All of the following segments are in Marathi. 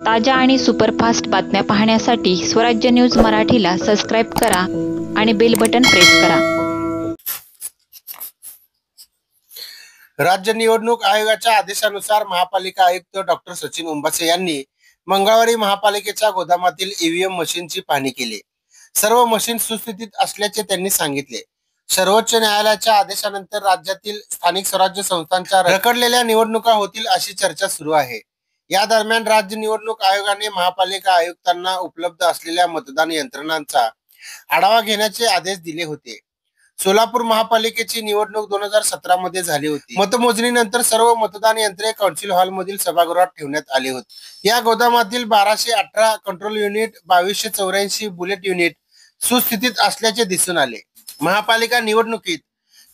ताज्या आणि सुपरफास्ट बातम्या पाहण्यासाठी स्वराज्य न्यूज मराठीला सबस्क्राईब करा आणि बेल बटन प्रेस करा। राज्य निवडणूक आयोगाच्या आदेशानुसार महापालिका आयुक्त डॉक्टर सचिन उंबासे यांनी मंगळवारी महापालिकेच्या गोदामातील ईव्हीएम मशीनची पाहणी केली। सर्व मशीन सुस्थितीत असल्याचे त्यांनी सांगितले। सर्वोच्च न्यायालयाच्या आदेशानंतर राज्यातील स्थानिक स्वराज्य संस्थांच्या रखडलेल्या निवडणुका होतील अशी चर्चा सुरू आहे। या दरम्यान राज्य निवडणूक आयोगाने महापालिका आयुक्तांना उपलब्ध असलेल्या मतदान यंत्रणांचा आढावा घेण्याचे आदेश दिले होते। सोलापूर महापालिकेची निवडणूक 2017 मध्ये झाली होती। मतमोजणीनंतर सर्व मतदान यंत्रे कौन्सिल हॉल मधील सभागृहात ठेवण्यात आली होती। या गोदामातील 1218 कंट्रोल युनिट, 2284 बुलेट युनिट सुस्थितीत असल्याचे दिसून आले। महापालिका निवडणुकीत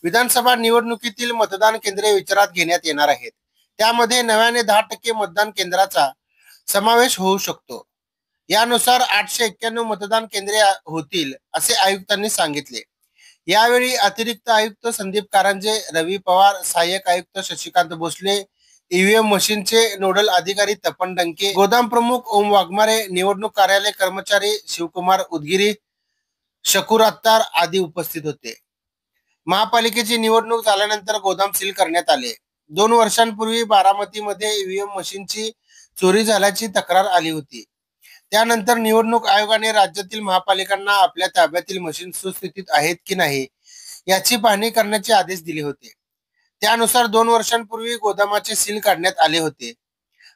विधानसभा निवडणुकीतील मतदान केंद्रे विचारात घेण्यात येणार आहेत। त्यामध्ये नव्याने 10% मतदान केंद्राचा समावेश होऊ शकतो। यानुसार 891 मतदान केंद्रे होतील असे आयुक्तांनी सांगितले। यावेळी अतिरिक्त आयुक्त संदीप कारंजे, रवी पवार, सहाय्यक आयुक्त शशिकांत भोसले, ईव्हीएम मशीनचे नोडल अधिकारी तपन डंके, गोदाम प्रमुख ओम वाघमारे, निवडणूक कार्यालय कर्मचारी शिवकुमार उदगिरी, शकूर अत्तार आदी उपस्थित होते। महापालिकेची निवडणूक झाल्यानंतर गोदाम सील करण्यात आले। 2 वर्षांपूर्वी बारामतीमध्ये ईव्हीएम मशीनची चोरी झाल्याची तक्रार आली होती। त्यानंतर निवडणूक आयोगाने राज्यातील महापालिकांना आपल्या ताब्यातील मशीन सुस्थितीत आहेत की नाही याची पाहणी करण्याचे आदेश दिले होते। त्यानुसार 2 वर्षांपूर्वी गोदामाचे सील काढण्यात आले होते।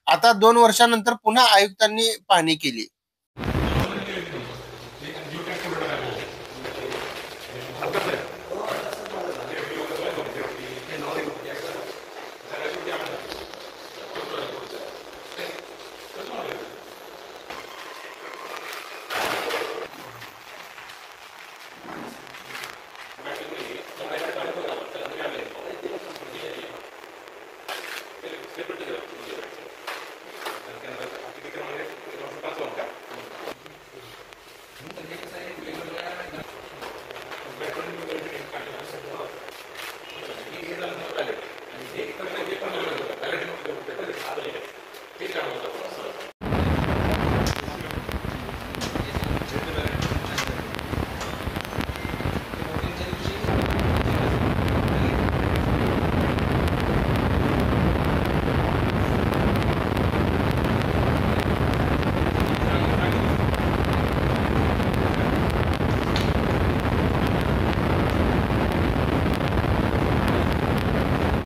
आता 2 वर्षांनंतर पुन्हा आयुक्तांनी पाहणी केली।